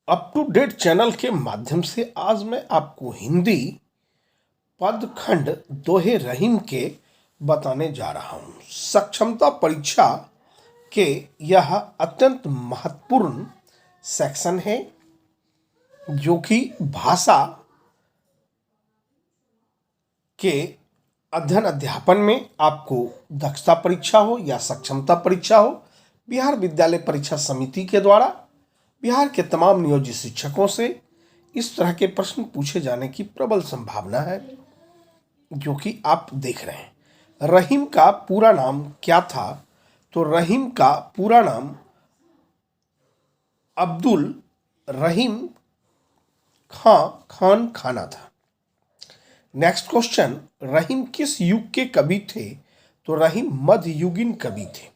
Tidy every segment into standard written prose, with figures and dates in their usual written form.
Up to date channel के माध्यम से आज मैं आपको हिंदी पदखंड दोहे रहीम के बताने जा रहा हूँ। सक्षमता परीक्षा के यह अत्यंत महत्वपूर्ण सेक्शन है जो कि भाषा के अध्ययन अध्यापन में आपको दक्षता परीक्षा हो या सक्षमता परीक्षा हो, बिहार विद्यालय परीक्षा समिति के द्वारा बिहार के तमाम नियोजित शिक्षकों से इस तरह के प्रश्न पूछे जाने की प्रबल संभावना है, जो कि आप देख रहे हैं। रहीम का पूरा नाम क्या था? तो रहीम का पूरा नाम अब्दुल रहीम खान खाना था। नेक्स्ट क्वेश्चन, रहीम किस युग के कवि थे? तो रहीम मध्ययुगीन कवि थे।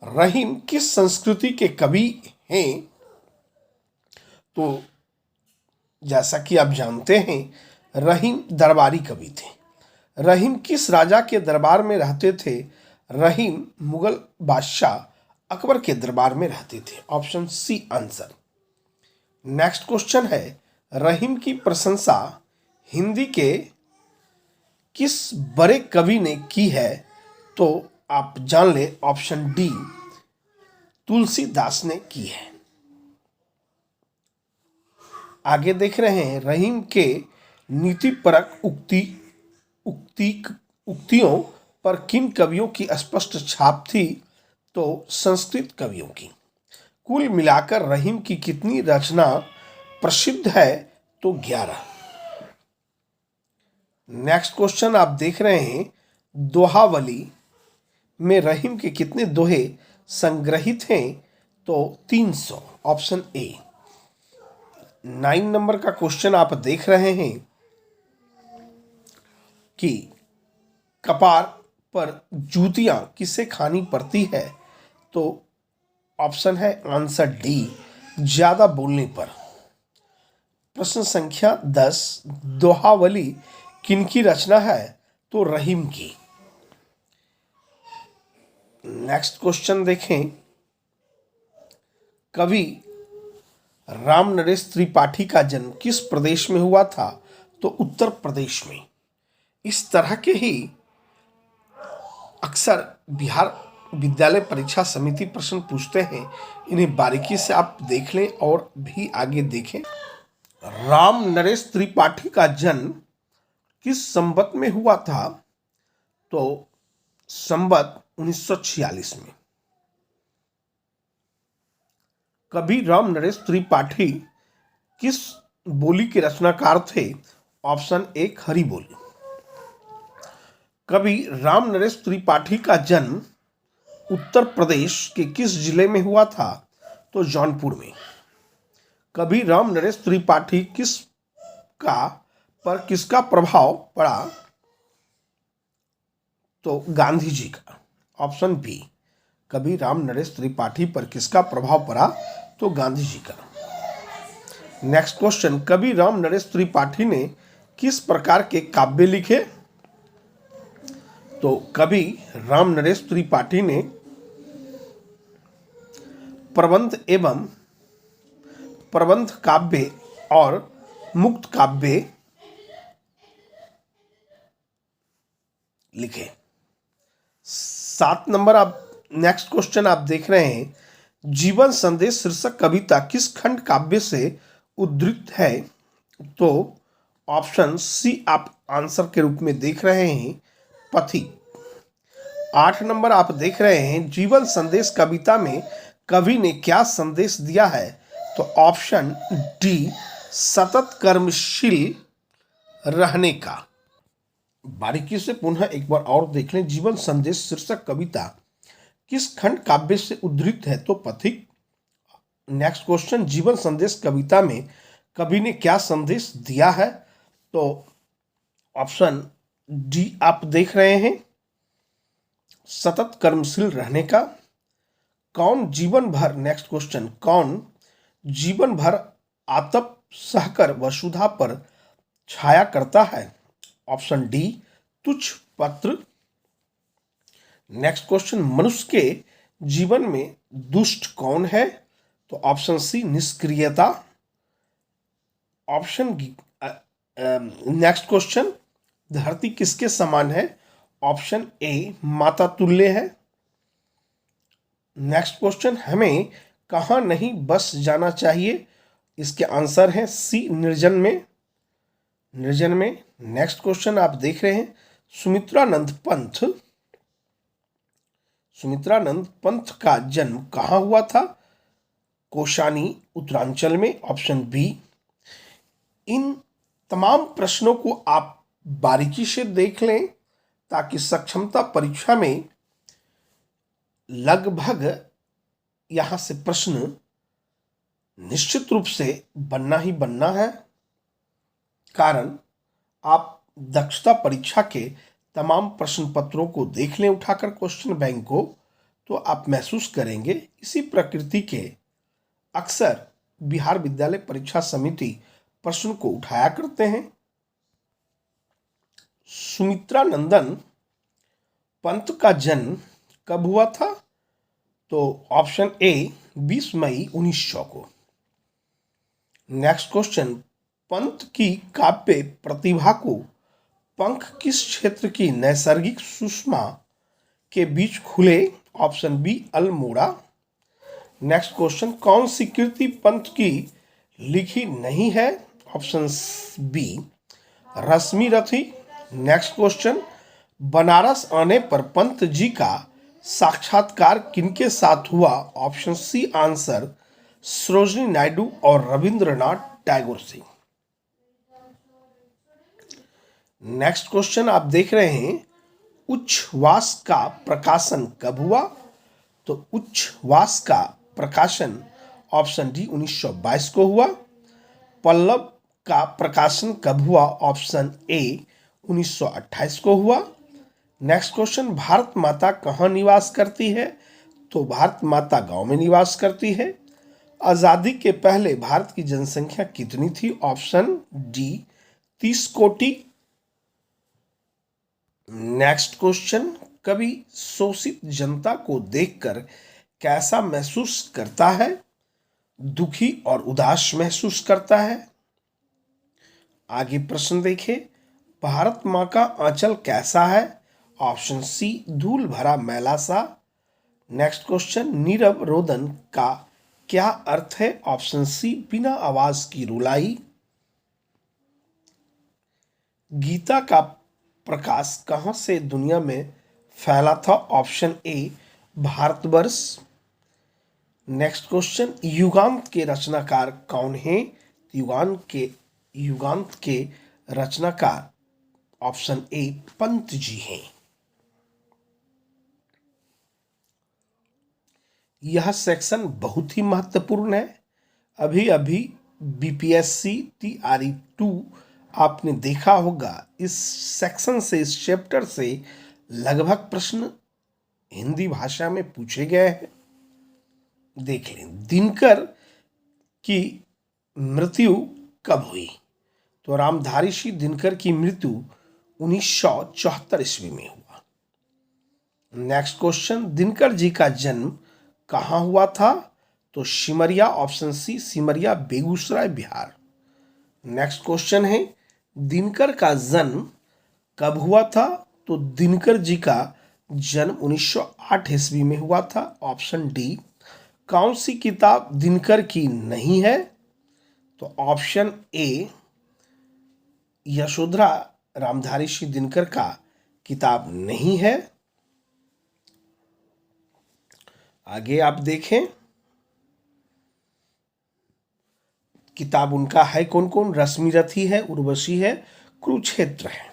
रहीम किस संस्कृति के कवि हैं? तो जैसा कि आप जानते हैं, रहीम दरबारी कवि थे। रहीम किस राजा के दरबार में रहते थे? रहीम मुगल बादशाह अकबर के दरबार में रहते थे। Option C answer. Next question है, रहीम की प्रशंसा हिंदी के किस बड़े कवि ने की है? तो आप जान ले, ऑप्शन डी तुलसीदास ने की है। आगे देख रहे हैं, रहीम के नीतिपरक उक्तियों पर किन कवियों की स्पष्ट छाप थी? तो संस्कृत कवियों की। कुल मिलाकर रहीम की कितनी रचना प्रसिद्ध है? तो 11। नेक्स्ट क्वेश्चन आप देख रहे हैं, दोहावली में रहीम के कितने दोहे संग्रहित हैं? तो 300। Option A. 9 नंबर का क्वेश्चन आप देख रहे हैं कि कपार पर जूतियां किसे खानी पड़ती है? तो ऑप्शन है आंसर डी, ज्यादा बोलने पर। प्रश्न संख्या 10, दोहावली किनकी रचना है? तो रहीम की। नेक्स्ट क्वेश्चन देखें, कवि राम नरेश त्रिपाठी का जन्म किस प्रदेश में हुआ था? तो उत्तर प्रदेश में। इस तरह के ही अक्सर बिहार विद्यालय परीक्षा समिति प्रश्न पूछते हैं, इन्हें बारीकी से आप देख लें और भी आगे देखें। राम नरेश त्रिपाठी का जन्म किस संवत में हुआ था? तो संवत 1946 में। कवि राम नरेश त्रिपाठी किस बोली के रचनाकार थे? ऑप्शन ए खड़ी बोली। कवि राम नरेश त्रिपाठी का जन्म उत्तर प्रदेश के किस जिले में हुआ था? तो जौनपुर में। कवि राम नरेश त्रिपाठी पर किसका प्रभाव पड़ा? तो गांधी जी का। Option B. कवि राम नरेश त्रिपाठी पर किसका प्रभाव पड़ा? तो गांधी जी का। नेक्स्ट क्वेश्चन, कवि राम नरेश त्रिपाठी ने किस प्रकार के काव्य लिखे? तो कवि राम नरेश त्रिपाठी ने प्रबंध एवं प्रबंध काव्य और मुक्त काव्य लिखे। 7 नंबर आप नेक्स्ट क्वेश्चन आप देख रहे हैं, जीवन संदेश शीर्षक कविता किस खंड काव्य से उद्धृत है? तो ऑप्शन सी आप आंसर के रूप में देख रहे हैं, पथिक। 8 नंबर आप देख रहे हैं, जीवन संदेश कविता में कवि ने क्या संदेश दिया है? तो ऑप्शन डी सतत कर्मशील रहने का। बारीकी से पुनः एक बार और देख लें, जीवन संदेश शीर्षक कविता किस खंड काव्य से उद्धृत है? तो पथिक। नेक्स्ट क्वेश्चन, जीवन संदेश कविता में कवि ने क्या संदेश दिया है? तो ऑप्शन डी आप देख रहे हैं, सतत कर्मशील रहने का। कौन जीवन भर, नेक्स्ट क्वेश्चन, कौन जीवन भर आतप सहकर वसुधा पर छाया करता है? ऑप्शन डी तुच्छ पत्र। नेक्स्ट क्वेश्चन, मनुष्य के जीवन में दुष्ट कौन है? तो ऑप्शन सी निष्क्रियता। ऑप्शन नेक्स्ट क्वेश्चन, धरती किसके समान है? ऑप्शन ए माता तुल्य है। नेक्स्ट क्वेश्चन, हमें कहाँ नहीं बस जाना चाहिए? इसके आंसर है सी निर्जन में। निर्जन में। नेक्स्ट क्वेश्चन आप देख रहे हैं, सुमित्रानंद पंथ का जन्म कहाँ हुआ था? कोशानी उत्तरांचल में, ऑप्शन बी। इन तमाम प्रश्नों को आप बारीकी से देख लें ताकि सक्षमता परीक्षा में लगभग यहां से प्रश्न निश्चित रूप से बनना ही बनना है, कारण आप दक्षता परीक्षा के तमाम प्रश्न पत्रों को देख लें उठाकर क्वेश्चन बैंक को, तो आप महसूस करेंगे इसी प्रकृति के अक्सर बिहार विद्यालय परीक्षा समिति प्रश्न को उठाया करते हैं। सुमित्रानंदन पंत का जन्म कब हुआ था? तो ऑप्शन ए 20 मई 1900 को। नेक्स्ट क्वेश्चन, पंत की काव्य प्रतिभा को पंख किस क्षेत्र की नैसर्गिक सुषमा के बीच खुले? Option B Almora. Next question, कौन सी कृति पंत की लिखी नहीं है? ऑप्शन बी रश्मि रथी। नेक्स्ट क्वेश्चन, बनारस आने पर पंत जी का साक्षात्कार किनके साथ हुआ? Option C answer Sarojini Naidu और रविंद्रनाथ टैगोर से। नेक्स्ट क्वेश्चन आप देख रहे हैं, उच्छ्वास का प्रकाशन कब हुआ? तो उच्छ्वास का प्रकाशन ऑप्शन डी 1922 को हुआ। पल्लव का प्रकाशन कब हुआ? ऑप्शन ए 1928 को हुआ। नेक्स्ट क्वेश्चन, भारत माता कहाँ निवास करती है? तो भारत माता गांव में निवास करती है। आजादी के पहले भारत की जनसंख्या कितनी थी? ऑप्शन डी 30 कोटि। नेक्स्ट क्वेश्चन, कवि शोषित जनता को देखकर कैसा महसूस करता है? दुखी और उदास महसूस करता है। आगे प्रश्न देखिए, भारत माँ का आंचल कैसा है? ऑप्शन सी धूल भरा मैला सा। नेक्स्ट क्वेश्चन, नीरव रोदन का क्या अर्थ है? ऑप्शन सी बिना आवाज की रुलाई। गीता का प्रकाश कहां से दुनिया में फैला था? Option A Bharatvarsh. Next question, युगांत के रचनाकार कौन है? युगांत के रचनाकार ऑप्शन ए पंत जी हैं। यह सेक्शन बहुत ही महत्वपूर्ण है। अभी अभी बीपीएससी टीआरई 2 आपने देखा होगा, इस सेक्शन से, इस चैप्टर से लगभग प्रश्न हिंदी भाषा में पूछे गए हैं। देख लें, दिनकर की मृत्यु कब हुई? तो रामधारी सिंह दिनकर की मृत्यु 1974 ईस्वी में हुआ। नेक्स्ट क्वेश्चन, दिनकर जी का जन्म कहाँ हुआ था? तो Simaria, option C Simaria Begusarai Bihar. Next question है, दिनकर का जन्म कब हुआ था? तो दिनकर जी का जन्म 1908 ईस्वी में हुआ था। Option D. कौन सी किताब दिनकर की नहीं है? तो ऑप्शन ए यशोधरा रामधारी सिंह दिनकर का किताब नहीं है। आगे आप देखें, किताब उनका है कौन कौन? रश्मि रथी है, उर्वशी है, कुरुक्षेत्र है।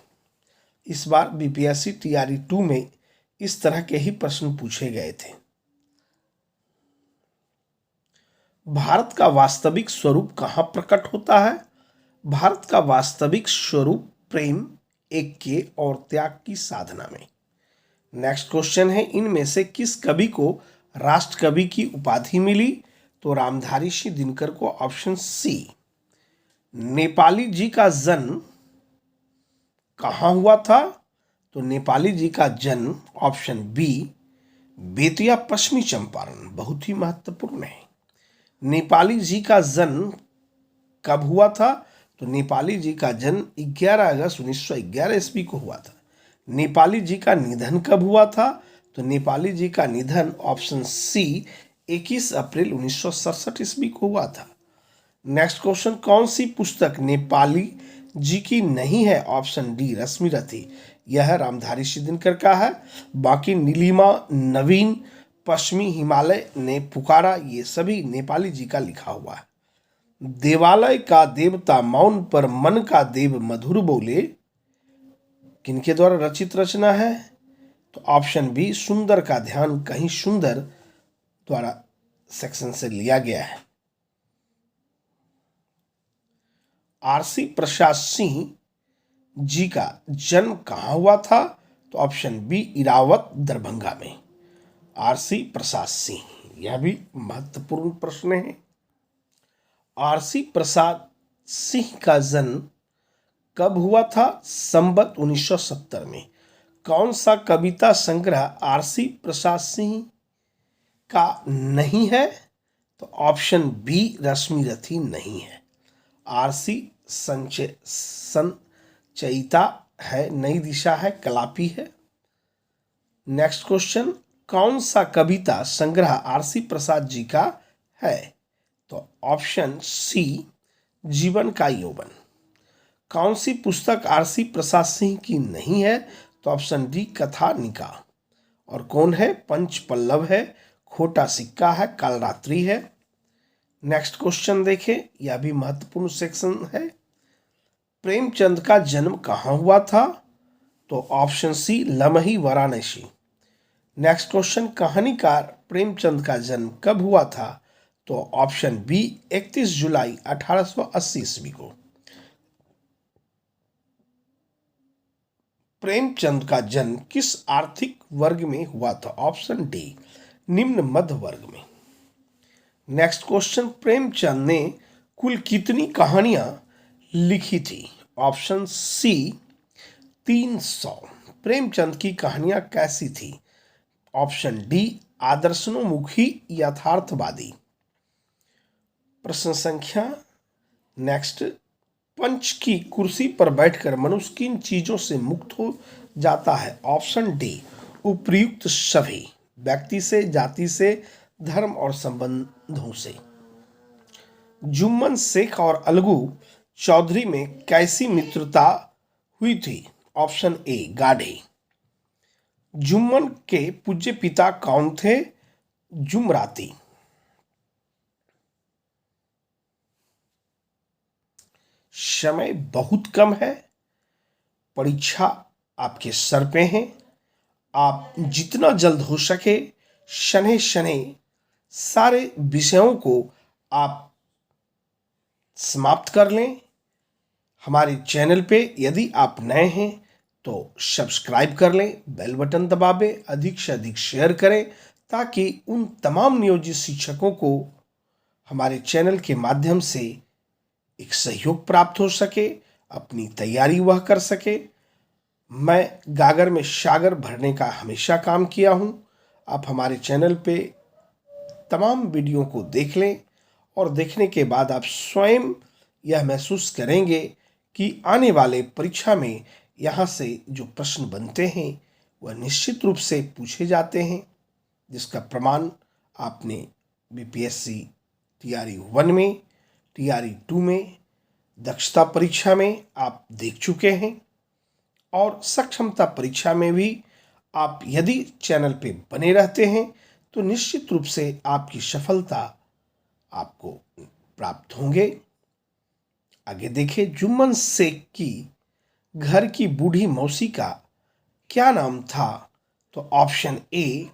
इस बार बीपीएससी टीआरई 2 में इस तरह के ही प्रश्न पूछे गए थे। भारत का वास्तविक स्वरूप कहाँ प्रकट होता है? भारत का वास्तविक स्वरूप प्रेम, ऐक्य और त्याग की साधना में। नेक्स्ट क्वेश्चन है, इनमें से किस कवि को राष्ट्र कवि की उपाधि मिली? तो रामधारी सिंह दिनकर को। Option C. नेपाली जी का जन्म कहाँ हुआ था? तो नेपाली जी का जन्म ऑप्शन बी बेतिया पश्चिमी चंपारण, बहुत ही महत्वपूर्ण है। नेपाली जी का जन्म कब हुआ था? तो नेपाली जी का जन्म 11 अगस्त 1911 ईस्वी को हुआ था। नेपाली जी का निधन कब हुआ था? तो नेपाली जी का निधन ऑप्शन सी 21 अप्रैल 1967 ईस्वी को हुआ था। नेक्स्ट क्वेश्चन, कौन सी पुस्तक नेपाली जी की नहीं है? Option D Rashmirathi. यह रामधारी सिद्धिनकर का है। बाकी नीलिमा, नवीन, पश्चिमी हिमालय ने पुकारा, ये सभी नेपाली जी का लिखा हुआ है। देवालय का देवता मौन पर मन का देव मधुर बोले, किनके द्वारा रचित रचना है? तो ऑप्शन बी सुंदर का ध्यान कहीं सुंदर द्वारा सेक्शन से लिया गया है। आरसी प्रसाद सिंह जी का जन्म कहाँ हुआ था? तो ऑप्शन बी इरावत दरभंगा में। आरसी प्रसाद सिंह, यह भी महत्वपूर्ण प्रश्न है। आरसी प्रसाद सिंह का जन्म कब हुआ था? संवत 1970 में। कौन सा कविता संग्रह आरसी प्रसाद सिंह का नहीं है? तो ऑप्शन बी रश्मिरथी नहीं है। आरसी संचयिता है, नई दिशा है, कलापी है। नेक्स्ट क्वेश्चन, कौन सा कविता संग्रह आरसी प्रसाद जी का है? तो ऑप्शन सी जीवन का यौवन। कौन सी पुस्तक आरसी प्रसाद सिंह की नहीं है? तो ऑप्शन डी कथानिका। और कौन है? पंच पल्लव है, खोटा सिक्का है, कालरात्रि है। नेक्स्ट क्वेश्चन देखें, यह भी महत्वपूर्ण सेक्शन है। प्रेमचंद का जन्म कहाँ हुआ था? तो option C Lamhi, Varanasi. Next question, कहानीकार प्रेमचंद का जन्म कब हुआ था? तो ऑप्शन बी 31 जुलाई 1880 ईस्वी को। प्रेमचंद का जन्म किस आर्थिक वर्ग में हुआ था? ऑप्शन डी निम्न मध्य वर्ग में। नेक्स्ट क्वेश्चन, प्रेमचंद ने कुल कितनी कहानियां लिखी थी? Option C 300। प्रेमचंद की कहानियां कैसी थी? ऑप्शन डी आदर्शोन्मुखी, यथार्थवादी। प्रश्न संख्या नेक्स्ट, पंच की कुर्सी पर बैठकर मनुष्य किन चीजों से मुक्त हो जाता है? ऑप्शन डी उपर्युक्त सभी, व्यक्ति से, जाति से, धर्म और संबंधों से। जुम्मन शेख और अलगू चौधरी में कैसी मित्रता हुई थी? ऑप्शन ए गाढ़ी। जुम्मन के पूज्य पिता कौन थे? जुमराती। समय बहुत कम है, परीक्षा आपके सर पे है। आप जितना जल्द हो सके शनै शनै सारे विषयों को आप समाप्त कर लें। हमारे चैनल पे यदि आप नए हैं तो सब्सक्राइब कर लें, बेल बटन दबावें, अधिक से अधिक शेयर करें, ताकि उन तमाम नियोजित शिक्षकों को हमारे चैनल के माध्यम से एक सहयोग प्राप्त हो सके, अपनी तैयारी वह कर सके। मैं गागर में सागर भरने का हमेशा काम किया हूँ। आप हमारे चैनल पे तमाम वीडियो को देख लें और देखने के बाद आप स्वयं यह महसूस करेंगे कि आने वाले परीक्षा में यहाँ से जो प्रश्न बनते हैं वह निश्चित रूप से पूछे जाते हैं, जिसका प्रमाण आपने बीपीएससी टीआरई 1 में, टीआरई 2 में, दक्षता परीक्षा में आप देख चुके हैं। और सक्षमता परीक्षा में भी आप यदि चैनल पे बने रहते हैं तो निश्चित रूप से आपकी सफलता आपको प्राप्त होंगे। आगे देखिए, जुम्मन शेख की घर की बूढ़ी मौसी का क्या नाम था? तो ऑप्शन ए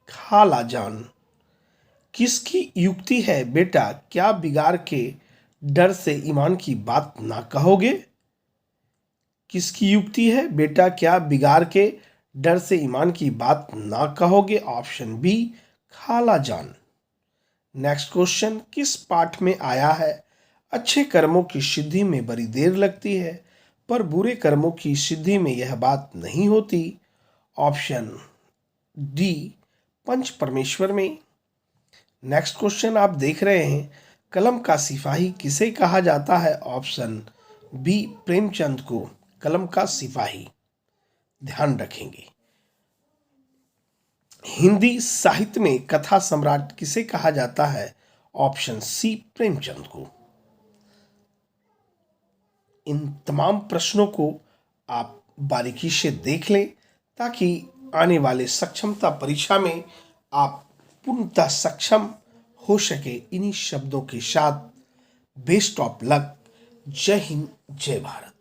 खाला जान। किसकी युक्ति है बेटा, क्या बिगाड़ के डर से ईमान की बात ना कहोगे? किसकी युक्ति है बेटा, क्या बिगाड़ के डर से ईमान की बात ना कहोगे? ऑप्शन बी खाला जान। नेक्स्ट क्वेश्चन, किस पाठ में आया है अच्छे कर्मों की सिद्धि में बड़ी देर लगती है पर बुरे कर्मों की सिद्धि में यह बात नहीं होती? ऑप्शन डी पंच परमेश्वर में। नेक्स्ट क्वेश्चन आप देख रहे हैं, कलम का सिपाही किसे कहा जाता है? ऑप्शन बी प्रेमचंद को कलम का सिपाही ध्यान रखेंगे। हिंदी साहित्य में कथा सम्राट किसे कहा जाता है? ऑप्शन सी प्रेमचंद को। इन तमाम प्रश्नों को आप बारीकी से देख लें ताकि आने वाले सक्षमता परीक्षा में आप पूर्णतः सक्षम हो सके। इन्हीं शब्दों के साथ बेस्ट ऑफ लक। जय हिंद, जय भारत।